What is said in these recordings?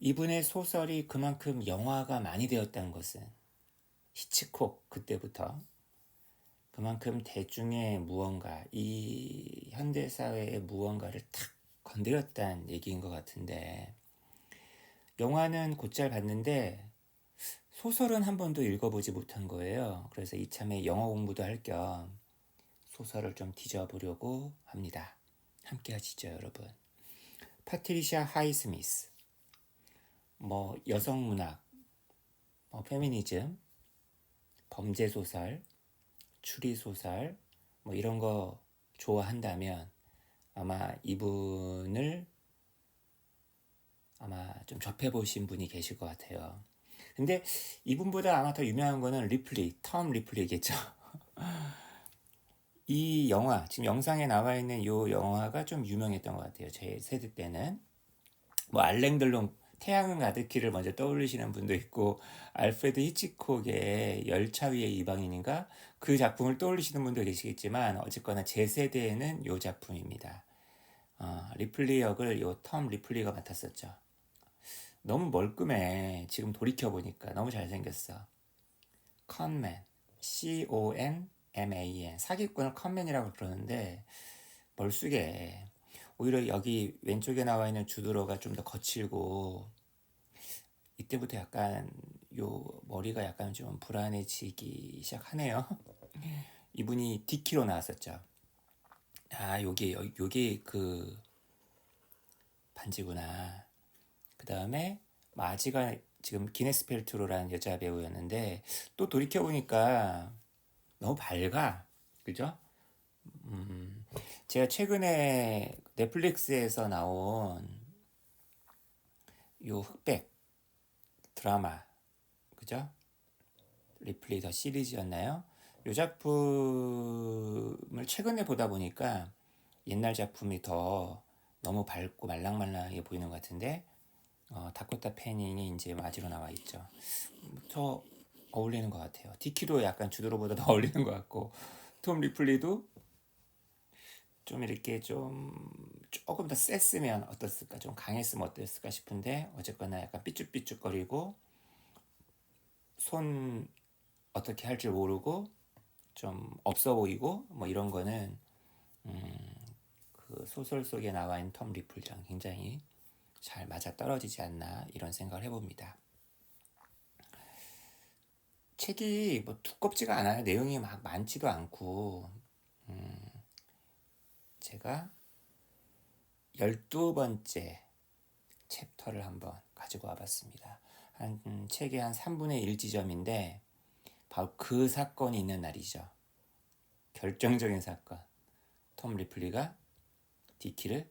이분의 소설이 그만큼 영화가 많이 되었다는 것은 히치콕 그때부터 그만큼 대중의 무언가, 이 현대사회의 무언가를 탁 건드렸다는 얘기인 것 같은데, 영화는 곧잘 봤는데 소설은 한 번도 읽어보지 못한 거예요. 그래서 이참에 영어 공부도 할 겸 소설을 좀 뒤져보려고 합니다. 함께 하시죠, 여러분. 파트리샤 하이스미스, 뭐 여성문학, 뭐 페미니즘, 범죄소설, 추리소설, 뭐 이런 거 좋아한다면 아마 이분을 아마 좀 접해보신 분이 계실 것 같아요. 근데 이분보다 아마 더 유명한 거는 텀 리플리겠죠. 이 영화, 지금 영상에 나와 있는 이 영화가 좀 유명했던 것 같아요. 제 세대 때는. 뭐 알랭들롱 태양은 가득히를 먼저 떠올리시는 분도 있고, 알프레드 히치콕의 열차 위의 이방인인가 그 작품을 떠올리시는 분도 계시겠지만, 어쨌거나 제 세대에는 이 작품입니다. 리플리 역을 요 텀 리플리가 맡았었죠. 너무 멀끔해. 지금 돌이켜 보니까 너무 잘생겼어. 컨맨, CONMAN. 사기꾼을 컨맨이라고 그러는데 멀쑥해. 오히려 여기 왼쪽에 나와 있는 주드로가 좀 더 거칠고, 이때부터 약간 요 머리가 약간 좀 불안해지기 시작하네요. 이분이 디키로 나왔었죠. 요게 그 반지구나. 그 다음에 마지가 지금 기네스 펠트로라는 여자 배우였는데, 또 돌이켜보니까 너무 밝아. 그죠? 제가 최근에 넷플릭스에서 나온 요 흑백 드라마, 그죠? 리플리 더 시리즈였나요? 요 작품을 최근에 보다 보니까 옛날 작품이 더 너무 밝고 말랑말랑하게 보이는 것 같은데, 다코타 패닝이 이제 마지로 나와 있죠. 더 어울리는 것 같아요. 디키도 약간 주드로보다 더 어울리는 것 같고, 톰 리플리도 좀 이렇게 좀 조금 더 셌으면 어땠을까, 좀 강했으면 어땠을까 싶은데, 어쨌거나 약간 삐쭉삐쭉거리고 손 어떻게 할 줄 모르고 좀 없어 보이고 뭐 이런 거는 그 소설 속에 나와 있는 톰 리플이랑 굉장히 잘 맞아 떨어지지 않나 이런 생각을 해봅니다. 책이 뭐 두껍지가 않아요. 내용이 막 많지도 않고, 제가 12번째 챕터를 한번 가지고 와봤습니다. 책의 한 3분의 1 지점인데 바로 그 사건이 있는 날이죠. 결정적인 사건. 톰 리플리가 디키를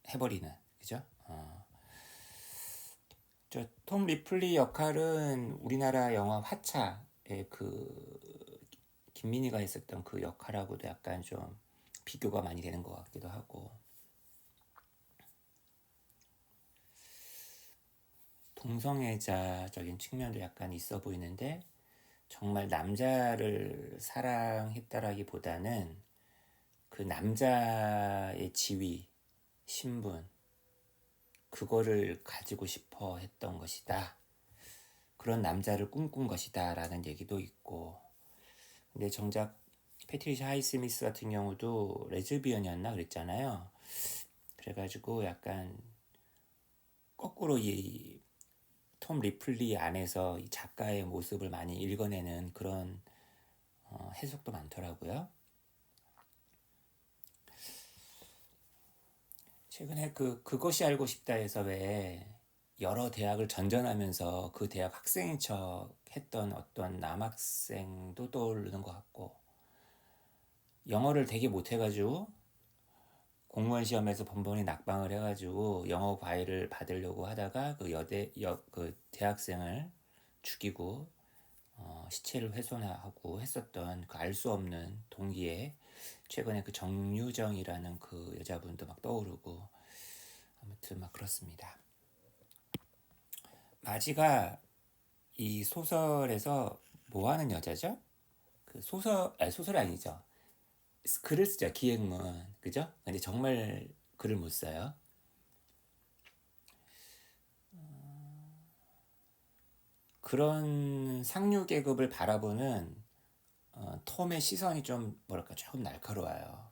해버리는, 그죠? 톰 리플리 역할은 우리나라 영화 화차의 그 김민희가 했었던 그 역할하고도 약간 좀 비교가 많이 되는 것 같기도 하고, 동성애자적인 측면도 약간 있어 보이는데, 정말 남자를 사랑했다라기보다는 그 남자의 지위, 신분, 그거를 가지고 싶어 했던 것이다. 그런 남자를 꿈꾼 것이다 라는 얘기도 있고, 근데 정작 패트리샤 하이스미스 같은 경우도 레즈비언이었나 그랬잖아요. 그래가지고 약간 거꾸로 이 톰 리플리 안에서 이 작가의 모습을 많이 읽어내는 그런 해석도 많더라고요. 최근에 그것이 알고 싶다에서 왜 여러 대학을 전전하면서 그 대학 학생인 척 했던 어떤 남학생도 떠오르는 것 같고, 영어를 되게 못해가지고 공무원 시험에서 번번이 낙방을 해가지고 영어 과외를 받으려고 하다가 그 대학생을 죽이고 시체를 훼손하고 했었던 그 알 수 없는 동기에 최근에 그 정유정이라는 그 여자분도 막 떠오르고, 아무튼 막 그렇습니다. 마지가 이 소설에서 뭐 하는 여자죠? 그 소설이 아니죠. 글을 쓰죠. 기획문. 그죠? 근데 정말 글을 못 써요. 그런 상류 계급을 바라보는 톰의 시선이 좀 뭐랄까 조금 날카로워요.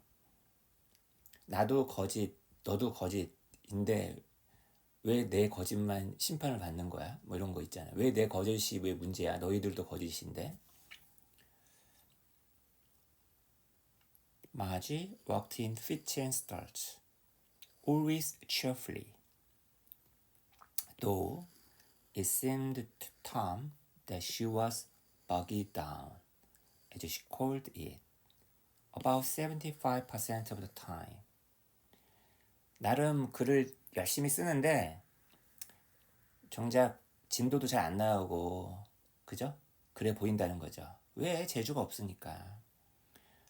나도 거짓, 너도 거짓인데 왜 내 거짓만 심판을 받는 거야? 뭐 이런 거 있잖아. 왜 내 거짓이 왜 문제야? 너희들도 거짓인데. Margie walked in fit and starts, always cheerfully, though it seemed to Tom that she was bogged down, as she called it, about 75% of the time. 나름 글을 열심히 쓰는데 정작 진도도 잘 안 나오고 그죠? 그래 보인다는 거죠. 왜? 재주가 없으니까.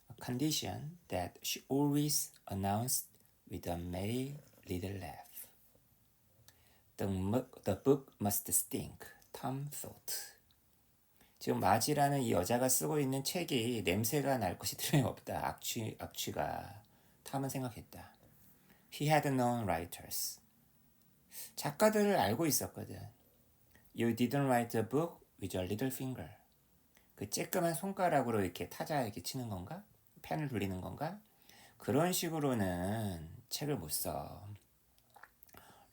A condition that she always announced with a merry little laugh. The book must stink, Tom thought. 지금 마지라는 이 여자가 쓰고 있는 책이 냄새가 날 것이 틀림없다. 악취가. 탐은 생각했다. He had known writers. 작가들을 알고 있었거든. You didn't write a book with your little finger. 그 쬐끄만 손가락으로 이렇게 타자 이렇게 치는 건가? 펜을 돌리는 건가? 그런 식으로는 책을 못 써.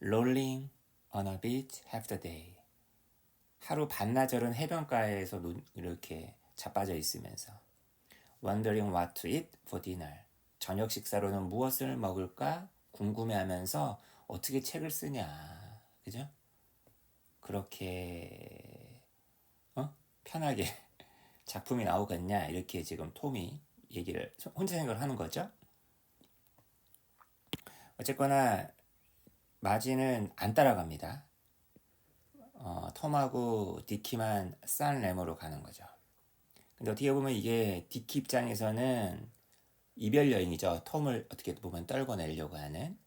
Rolling on a beach half the day. 하루 반나절은 해변가에서 이렇게 자빠져 있으면서. Wondering what to eat for dinner. 저녁 식사로는 무엇을 먹을까 궁금해하면서 어떻게 책을 쓰냐. 그죠? 그렇게 편하게 작품이 나오겠냐 이렇게 지금 톰이 얘기를 혼자 생각을 하는 거죠. 어쨌거나 마지는 안 따라갑니다. 톰하고 디키만 산 레모로 가는 거죠. 근데 어떻게 보면 이게 디키 입장에서는 이별 여행이죠. 톰을 어떻게 보면 떨궈내려고 하는.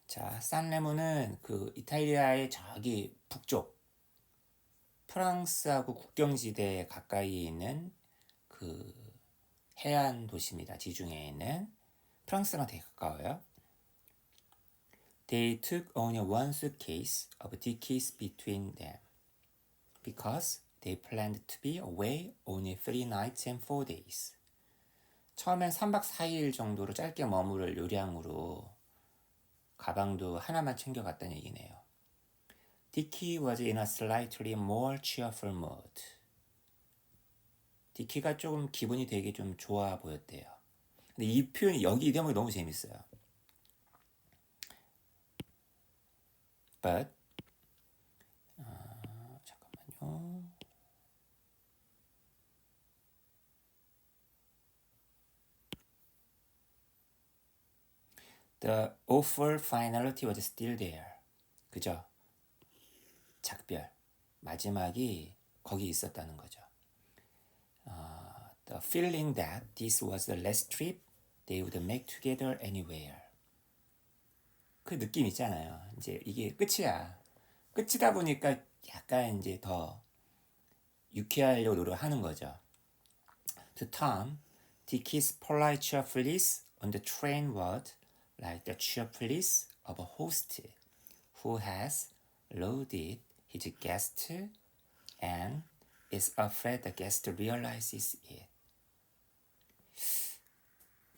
자, 산 레모는 그 이탈리아의 저기 북쪽 프랑스하고 국경지대에 가까이 있는 그 해안 도시입니다. 지중해에 있는. 프랑스랑 되게 가까워요. They took only one suitcase of Dickies between them because they planned to be away only 3 nights and 4 days. 처음엔 3박 4일 정도로 짧게 머무를 요량으로 가방도 하나만 챙겨갔다는 얘기네요. Dickie was in a slightly more cheerful mood. 디키가 조금 기분이 되게 좀 좋아 보였대요. 근데 이 표현이 여기 이 대목이 너무 재밌어요. But 잠깐만요. The awful finality was still there. 그죠? 작별, 마지막이 거기 있었다는 거죠. The feeling that this was the last trip they would make together anywhere. 그 느낌 있잖아요. 이제 이게 끝이야. 끝이다 보니까 약간 이제 더 유쾌하려고 노력하는 거죠. To Tom, Dickie's polite cheerfulness on the train was like the cheerfulness of a host who has loaded his guest and is afraid the guest realizes it.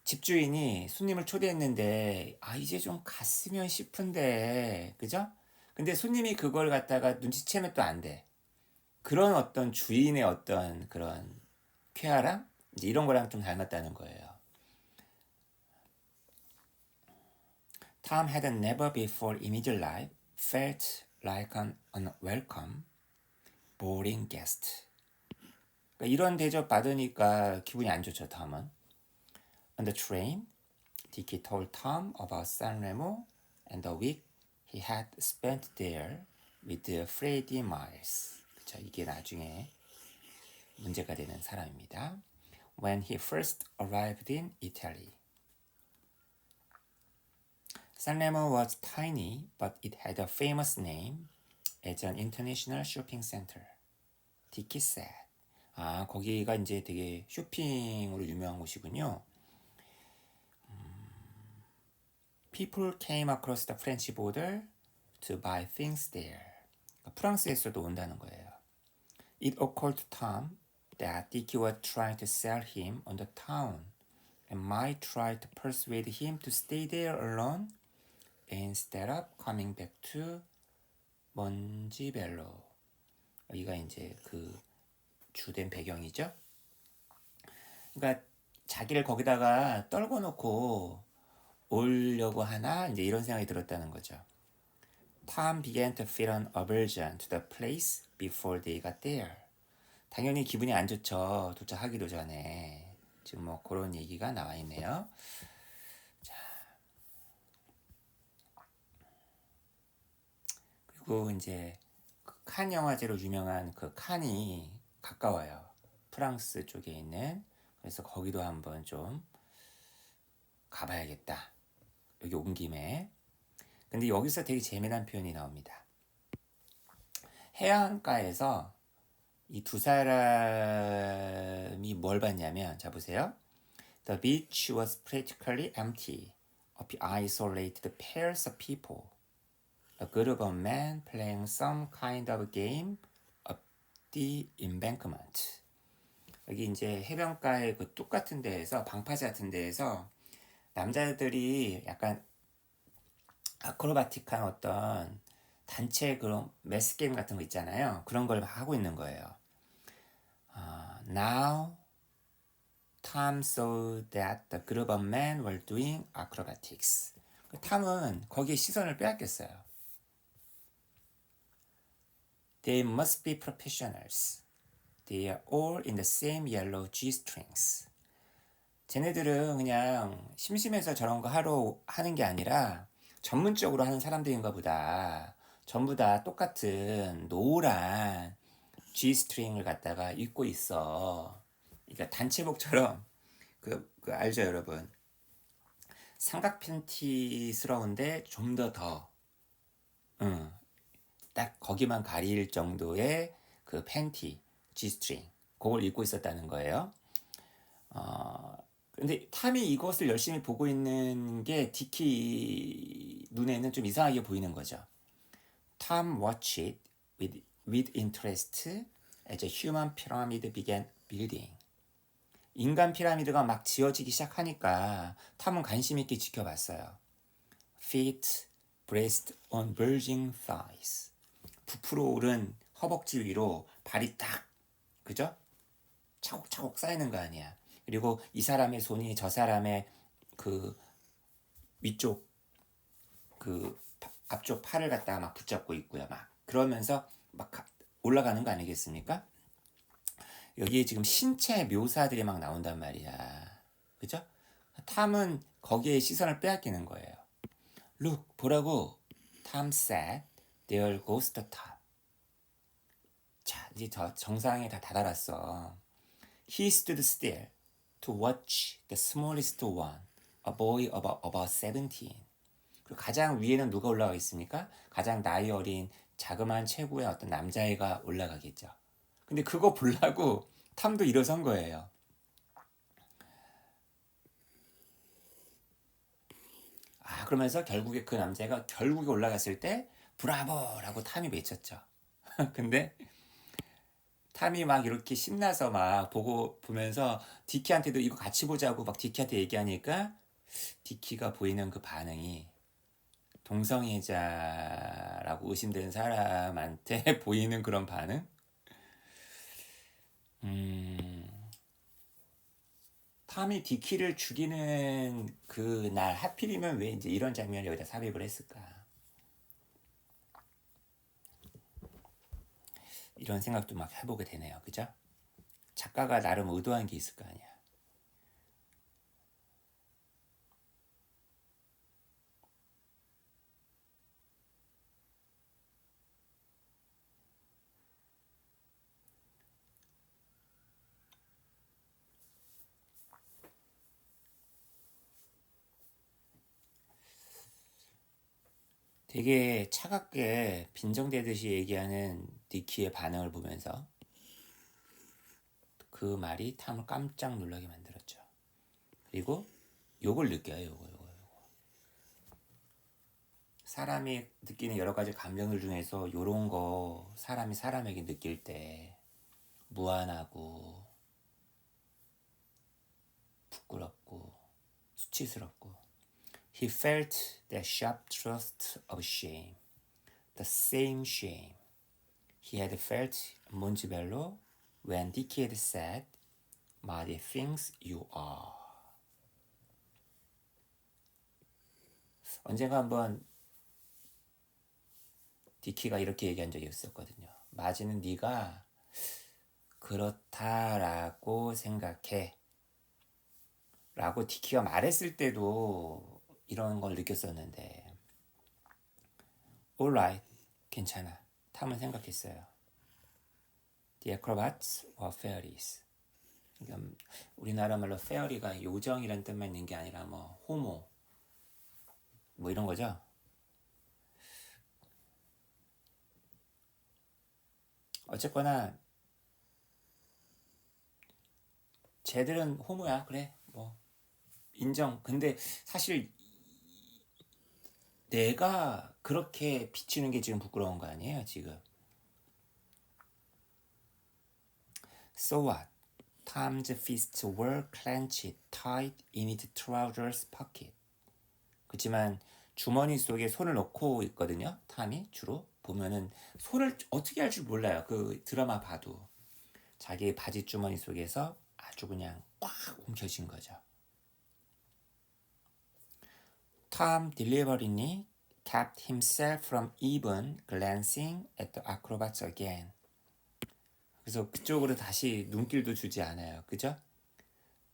집주인이 손님을 초대했는데 이제 좀 갔으면 싶은데 그죠? 근데 손님이 그걸 갖다가 눈치채면 또 안 돼. 그런 어떤 주인의 어떤 그런 쾌활함? 이제 이런 거랑 좀 닮았다는 거예요. Tom had never before in his life felt like an unwelcome, boring guest. 그러니까 이런 대접 받으니까 기분이 안 좋죠, 톰은. On the train, Dickie told Tom about San Remo and the week he had spent there with Freddie Miles. 그쵸, 이게 나중에 문제가 되는 사람입니다. When he first arrived in Italy. San Remo was tiny, but it had a famous name as an international shopping center. Dickie said. 거기가 이제 되게 쇼핑으로 유명한 곳이군요. People came across the French border to buy things there. 프랑스에서도 온다는 거예요. It occurred to Tom that Dickie was trying to sell him on the town and might try to persuade him to stay there alone instead of coming back to 먼지벨로. 여기가 이제 그 주된 배경이죠. 그러니까 자기를 거기다가 떨궈 놓고 오려고 하나 이제 이런 생각이 들었다는 거죠. Tom began to feel an aversion to the place before they got there. 당연히 기분이 안 좋죠. 도착하기도 전에. 지금 뭐 그런 얘기가 나와 있네요. 자. 그리고 이제 칸 영화제로 유명한 그 칸이 가까워요. 프랑스 쪽에 있는. 그래서 거기도 한번 좀 가봐야겠다. 여기 온 김에. 근데 여기서 되게 재미난 표현이 나옵니다. 해안가에서 이 두 사람이 뭘 봤냐면, 자 보세요. The beach was practically empty of isolated pairs of people. A group of men playing some kind of game up the embankment. 여기 이제 해변가의 그 뚝 같은 데에서, 방파제 같은 데에서 남자들이 약간 아크로바틱한 어떤 단체 그런 매스 게임 같은 거 있잖아요. 그런 걸 하고 있는 거예요. Now Tom saw that the group of men were doing acrobatics. 탐은 거기에 시선을 빼앗겼어요. They must be professionals. They are all in the same yellow G-strings. 쟤네들은 그냥 심심해서 저런 거 하는 게 아니라 전문적으로 하는 사람들인가 보다. 전부 다 똑같은 노란 G-string을 갖다가 입고 있어. 그러니까 단체복처럼 그 알죠 여러분? 삼각 팬티스러운데 좀 더 딱 거기만 가릴 정도의 그 팬티 G-string 그걸 입고 있었다는 거예요. 근데 탐이 이것을 열심히 보고 있는 게 디키 눈에는 좀 이상하게 보이는 거죠. Tom watched it with interest as a human pyramid began building. 인간 피라미드가 막 지어지기 시작하니까 탐은 관심 있게 지켜봤어요. Feet braced on bulging thighs. 부풀어 오른 허벅지 위로 발이 딱, 그죠? 차곡차곡 쌓이는 거 아니야. 그리고 이 사람의 손이 저 사람의 그 위쪽 그 앞쪽 팔을 갖다가 막 붙잡고 있고요. 막 그러면서 막 올라가는 거 아니겠습니까? 여기에 지금 신체 묘사들이 막 나온단 말이야. 그죠? 탐은 거기에 시선을 빼앗기는 거예요. Look, 보라고. Tom said, there goes the top. 자, 이제 저 정상에 다 다다랐어. He stood still to watch the smallest one, a boy about 17. 그리고 가장 위에는 누가 올라가 있습니까? 가장 나이 어린 자그마한 체구의 어떤 남자애가 올라가겠죠. 근데 그거 보려고 탐도 일어선 거예요. 그러면서 결국에 그 남자가 결국에 올라갔을 때 브라보라고 탐이 외쳤죠. 근데 탐이 막 이렇게 신나서 막 보면서 디키한테도 이거 같이 보자고 막 디키한테 얘기하니까 디키가 보이는 그 반응이 동성애자라고 의심되는 사람한테 보이는 그런 반응? 탐이 디키를 죽이는 그 날 하필이면 왜 이제 이런 장면을 여기다 삽입을 했을까? 이런 생각도 막 해보게 되네요. 그죠? 작가가 나름 의도한 게 있을 거 아니야. 되게 차갑게 빈정대듯이 얘기하는 디키의 반응을 보면서 그 말이 탐을 깜짝 놀라게 만들었죠. 그리고 요걸 느껴요. 요거. 사람이 느끼는 여러 가지 감정들 중에서 요런 거 사람이 사람에게 느낄 때 무안하고 부끄럽고 수치스럽고 He felt that sharp thrust of shame, the same shame he had felt 몬지벨로 when Dicky had said, "Mighty things you are." 언젠가 한번 디키가 이렇게 얘기한 적이 있었거든요. 마지는 네가 그렇다라고 생각해 라고 디키가 말했을 때도 이런 걸 느꼈었는데 Alright, 괜찮아. 탐은 생각했어요. The acrobats were fairies. 그러니까 우리나라 말로 페어리가 요정이란 뜻만 있는 게 아니라 뭐 호모 뭐 이런 거죠. 어쨌거나 쟤들은 호모야. 그래 뭐 인정. 근데 사실 내가 그렇게 비치는 게 지금 부끄러운 거 아니에요 지금. So what? Tom's fists were clenched tight in his trousers pocket. 그렇지만 주머니 속에 손을 넣고 있거든요. 탐이 주로 보면은 손을 어떻게 할 줄 몰라요. 그 드라마 봐도 자기 바지 주머니 속에서 아주 그냥 꽉 움켜쥔 거죠. Tom deliberately kept himself from even glancing at the acrobats again. 그래서 그쪽으로 다시 눈길도 주지 않아요. 그죠?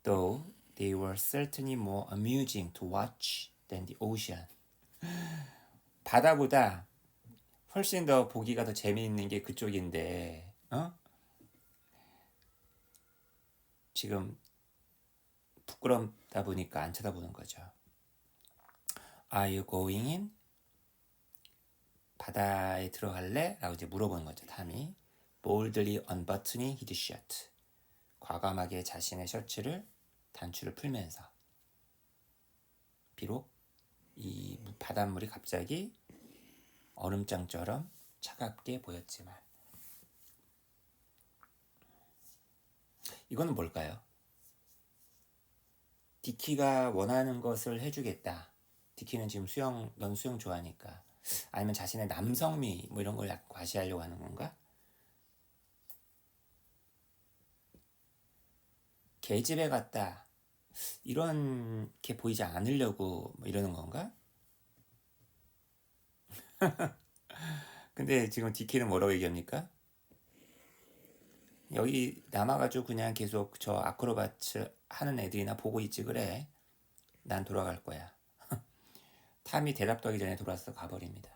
Though they were certainly more amusing to watch than the ocean. 바다보다 훨씬 더 보기가 더 재미있는 게 그쪽인데, 지금 부끄럽다 보니까 안 쳐다보는 거죠. Are you going in? 바다에 들어갈래? 라고 이제 물어보는 거죠. 탐이 boldly unbuttoning his shirt. 과감하게 자신의 셔츠를 단추를 풀면서 비록 이 바닷물이 갑자기 얼음장처럼 차갑게 보였지만 이거는 뭘까요? 디키가 원하는 것을 해주겠다. 디키는 지금 넌 수영 좋아하니까. 아니면 자신의 남성미 뭐 이런 걸 약간 과시하려고 하는 건가? 계집애 같다. 이렇게 보이지 않으려고 뭐 이러는 건가? 근데 지금 디키는 뭐라고 얘기합니까? 여기 남아가지고 그냥 계속 저 아크로바츠 하는 애들이나 보고 있지 그래. 난 돌아갈 거야. 탐이 대답도 하기 전에 돌아서 가버립니다.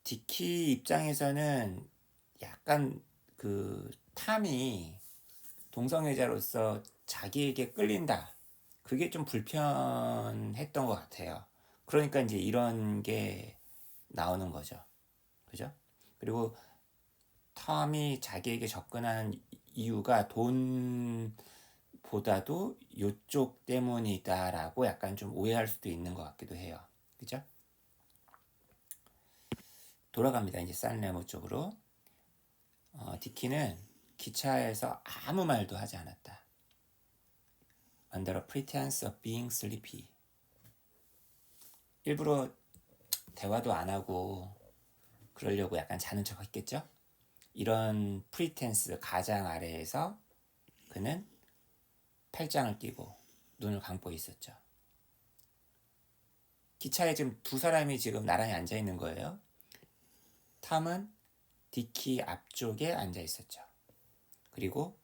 디키 입장에서는 약간 그 탐이 동성애자로서 자기에게 끌린다. 그게 좀 불편했던 것 같아요. 그러니까 이제 이런 게 나오는 거죠. 그죠? 그리고 탐이 자기에게 접근하는 이유가 돈보다도 이쪽 때문이다라고 약간 좀 오해할 수도 있는 것 같기도 해요. 그죠? 돌아갑니다. 이제 산레모 쪽으로. 디키는 기차에서 아무 말도 하지 않았다. Under a pretense of being sleepy. 일부러 대화도 안 하고 그러려고 약간 자는 척 했겠죠? 이런 프리텐스 가장 아래에서 그는 팔짱을 끼고 눈을 감고 있었죠. 기차에 지금 두 사람이 지금 나란히 앉아 있는 거예요. 탐은 디키 앞쪽에 앉아 있었죠. 그리고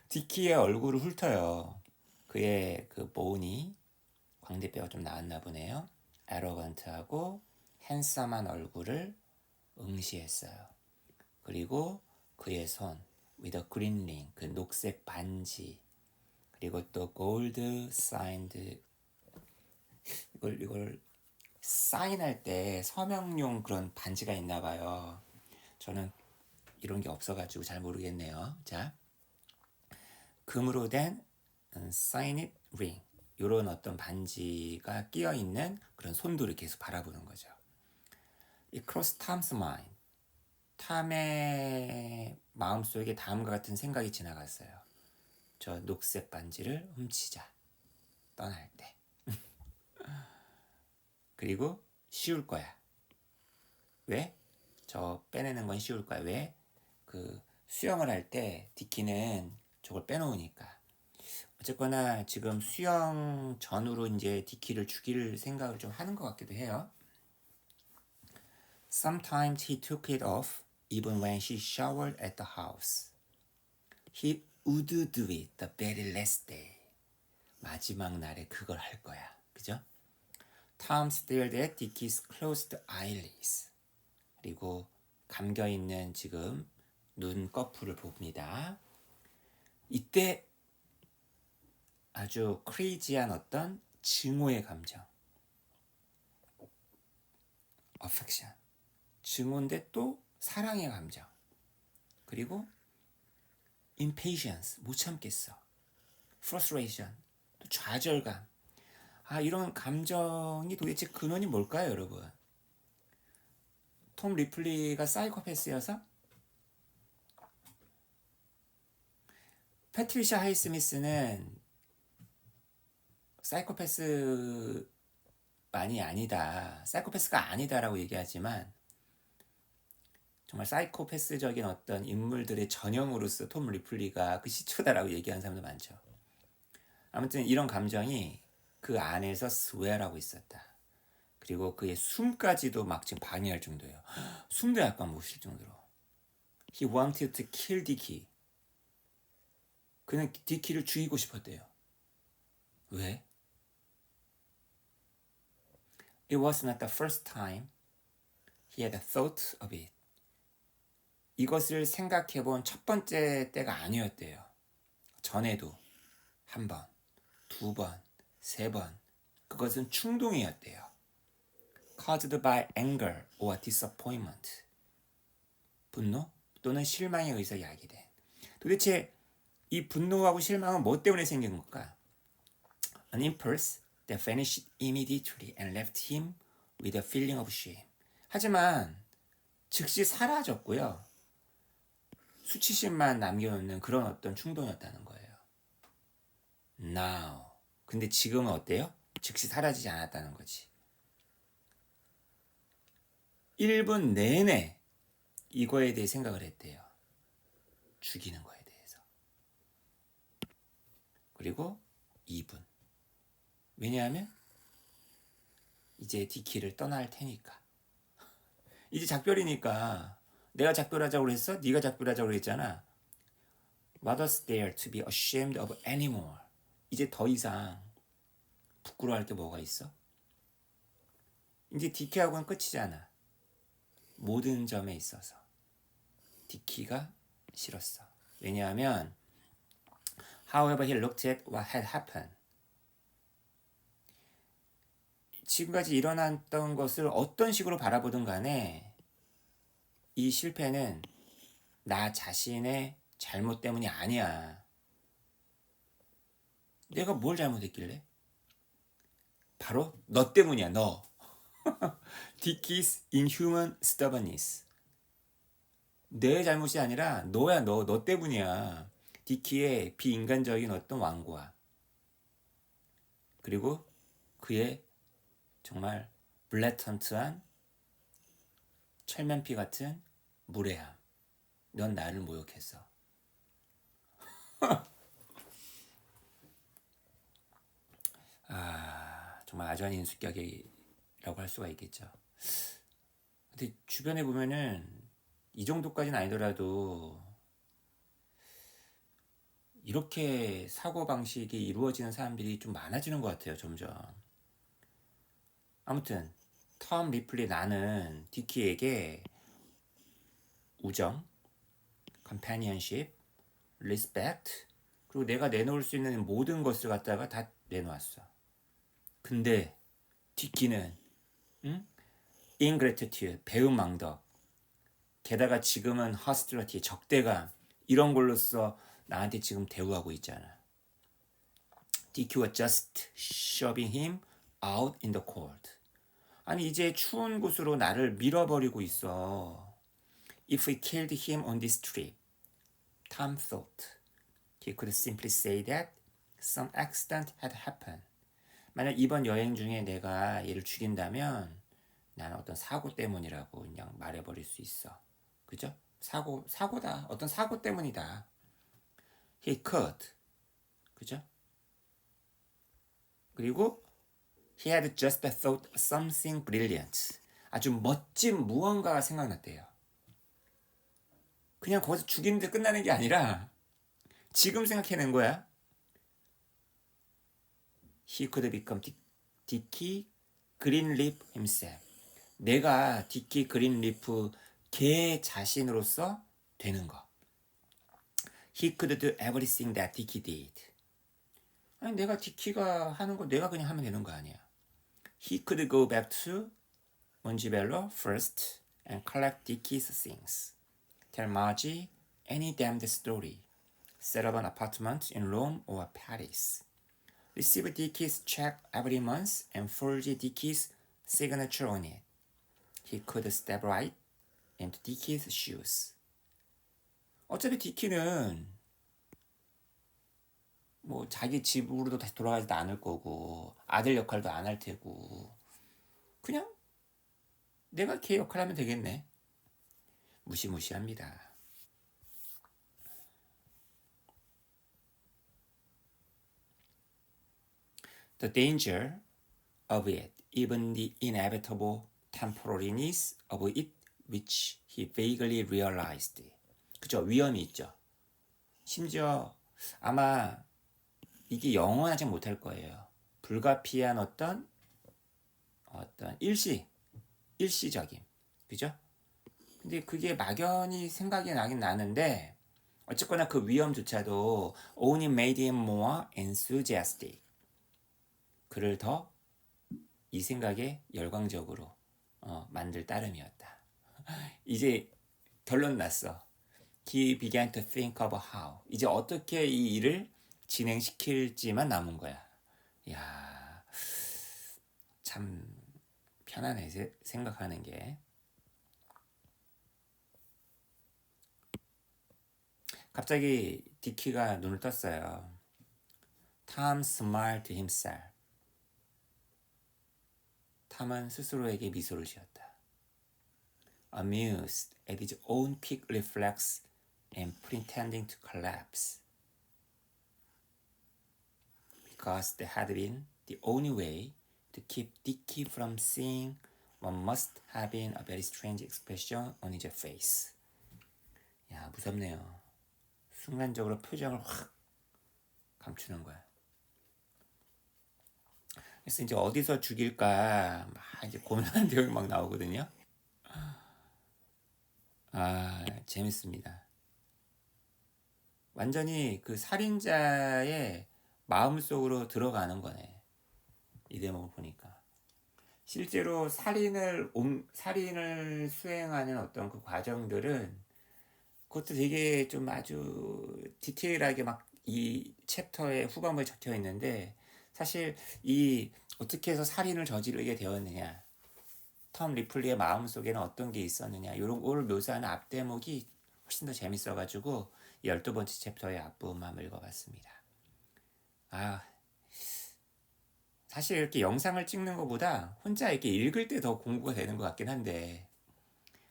디키의 얼굴을 훑어요. 그의 그 보니 광대뼈가 좀 나왔나 보네요. 에러건트하고 핸섬한 얼굴을 응시했어요. 그리고 그의 손 with a green ring, 그 녹색 반지, 그리고 또 골드 사인드, 이걸 사인할 때 서명용 그런 반지가 있나 봐요. 저는 이런 게 없어가지고 잘 모르겠네요. 자, 금으로 된 사인잇 링, 이런 어떤 반지가 끼어 있는 그런 손들을 계속 바라보는 거죠. 이 cross Tom's mind. 탐의 마음속에 다음과 같은 생각이 지나갔어요. 저 녹색 반지를 훔치자. 떠날 때. 그리고 쉬울 거야. 왜? 저 빼내는 건 쉬울 거야. 왜? 그 수영을 할 때 디키는 저걸 빼놓으니까. 어쨌거나 지금 수영 전후로 이제 디키를 죽일 생각을 좀 하는 것 같기도 해요. Sometimes he took it off even when she showered at the house. He would do it the very last day. 마지막 날에 그걸 할 거야. 그죠? Tom stared at Dickie's closed eyelids. 그리고 감겨있는 지금 눈꺼풀을 봅니다. 이때 아주 크레이지한 어떤 증오의 감정. affection. 증오인데 또 사랑의 감정. 그리고 impatience. 못 참겠어. frustration. 또 좌절감. 이런 감정이 도대체 근원이 뭘까요, 여러분? 톰 리플리가 사이코패스여서? 패트리샤 하이스미스는 사이코패스만이 아니다. 사이코패스가 아니다라고 얘기하지만 정말 사이코패스적인 어떤 인물들의 전형으로서 톰 리플리가 그 시초다라고 얘기하는 사람도 많죠. 아무튼 이런 감정이 그 안에서 스웨어라고 있었다. 그리고 그의 숨까지도 막 지금 방해할 정도예요. 숨도 약간 못 쉴 정도로. He wanted to kill Dickie. 그는 디키를 죽이고 싶었대요. 왜? It was not the first time he had thought of it. 이것을 생각해 본 첫 번째 때가 아니었대요. 전에도 한 번, 두 번, 세 번. 그것은 충동이었대요. Caused by anger or disappointment. 분노 또는 실망에 의해서 야기된. 도대체 이 분노하고 실망은 뭐 때문에 생긴 걸까? An impulse that vanished immediately and left him with a feeling of shame. 하지만 즉시 사라졌고요. 수치심만 남겨놓는 그런 어떤 충동이었다는 거예요. Now. 근데 지금은 어때요? 즉시 사라지지 않았다는 거지. 1분 내내 이거에 대해 생각을 했대요. 죽이는 거에 대해서. 그리고 2분. 왜냐하면 이제 디키를 떠날 테니까. 이제 작별이니까 내가 작별하자고 그랬어? 네가 작별하자고 그랬잖아. What was there to be ashamed of anymore? 이제 더 이상 부끄러워할 게 뭐가 있어? 이제 디키하고는 끝이잖아. 모든 점에 있어서 디키가 싫었어. 왜냐하면 However he looked at what had happened. 지금까지 일어났던 것을 어떤 식으로 바라보든 간에 이 실패는 나 자신의 잘못 때문이 아니야. 내가 뭘 잘못했길래? 바로 너 때문이야, 너. Dickie's inhuman stubbornness. 내 잘못이 아니라 너야, 너 때문이야. 디키의 비인간적인 어떤 완고함. 그리고 그의 정말 블래턴트한 철면피 같은 무례함. 넌 나를 모욕했어. 정말 아전인수격이라고 할 수가 있겠죠. 근데 주변에 보면은 이 정도까지는 아니더라도 이렇게 사고방식이 이루어지는 사람들이 좀 많아지는 것 같아요, 점점. 아무튼 톰 리플리 나는 디키에게 우정, companionship, respect, 그리고 내가 내놓을 수 있는 모든 것을 갖다가 다 내놓았어. 근데 디키는 ingratitude, 배은망덕, 게다가 지금은 hostility, 적대감, 이런 걸로써 나한테 지금 대우하고 있잖아. Dicky was just shoving him out in the cold. 아니 이제 추운 곳으로 나를 밀어버리고 있어. If we killed him on this trip, Tom thought. He could simply say that some accident had happened. 만약 이번 여행 중에 내가 얘를 죽인다면 나는 어떤 사고 때문이라고 그냥 말해버릴 수 있어. 그죠? 사고다. 어떤 사고 때문이다. He could. 그죠? 그리고 he had just thought something brilliant. 아주 멋진 무언가가 생각났대요. 그냥 거기서 죽이는데 끝나는 게 아니라 지금 생각해낸 거야. He could become Dicky Greenleaf himself. 내가 디키 그린리프 걔 자신으로서 되는 거. He could do everything that Dicky did. 아니 내가 디키가 하는 거 내가 그냥 하면 되는 거 아니야. He could go back to Montebello first and collect Dicky's things. Tell Margie any damned story. Set up an apartment in Rome or Paris. Receive Dicky's check every month and forge Dicky's signature on it. He could step right into Dicky's shoes. 어차피 디키는 뭐 자기 집으로도 다시 돌아가지도 않을 거고 아들 역할도 안 할 테고 그냥 내가 걔 역할 하면 되겠네. 무시무시합니다. The danger of it, even the inevitable temporariness of it, which he vaguely realized. 그죠? 위험이 있죠. 심지어 아마 이게 영원하지 못할 거예요. 불가피한 어떤 일시적인, 그죠? 근데 그게 막연히 생각이 나긴 나는데 어쨌거나 그 위험조차도 only made him more enthusiastic. 그를 더 이 생각에 열광적으로 만들 따름이었다. 이제 결론 났어. He began to think of how. 이제 어떻게 이 일을 진행시킬지만 남은 거야. 야, 참 편하네 생각하는 게. 갑자기 디키가 눈을 떴어요. Tom smiled to himself. 탐은 스스로에게 미소를 지었다. Amused at his own quick reflex and pretending to collapse. Because that had been the only way to keep Dicky from seeing what must have been a very strange expression on his face. 야, 무섭네요. 순간적으로 표정을 확 감추는 거야. 그래서 이제 어디서 죽일까 막 이제 고민하는 내용이 막 나오거든요. 아, 재밌습니다. 완전히 그 살인자의 마음속으로 들어가는 거네. 이 대목을 보니까. 실제로 살인을 수행하는 어떤 그 과정들은 그것도 되게 좀 아주 디테일하게 막 이 챕터의 후반부에 적혀 있는데 사실 이 어떻게 해서 살인을 저지르게 되었느냐, 톰 리플리의 마음속에는 어떤 게 있었느냐, 이런 거를 묘사하는 앞대목이 훨씬 더 재밌어가지고 12번째 챕터의 앞부분만 읽어봤습니다. 아, 사실 이렇게 영상을 찍는 것보다 혼자 이렇게 읽을 때 더 공부가 되는 것 같긴 한데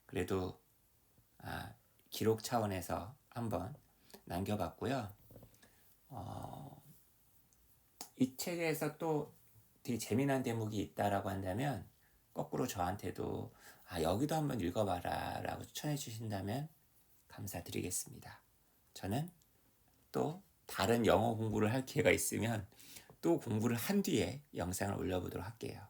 그래도 기록 차원에서 한번 남겨봤고요. 이 책에서 또 되게 재미난 대목이 있다라고 한다면 거꾸로 저한테도 여기도 한번 읽어봐라 라고 추천해 주신다면 감사드리겠습니다. 저는 또 다른 영어 공부를 할 기회가 있으면 또 공부를 한 뒤에 영상을 올려보도록 할게요.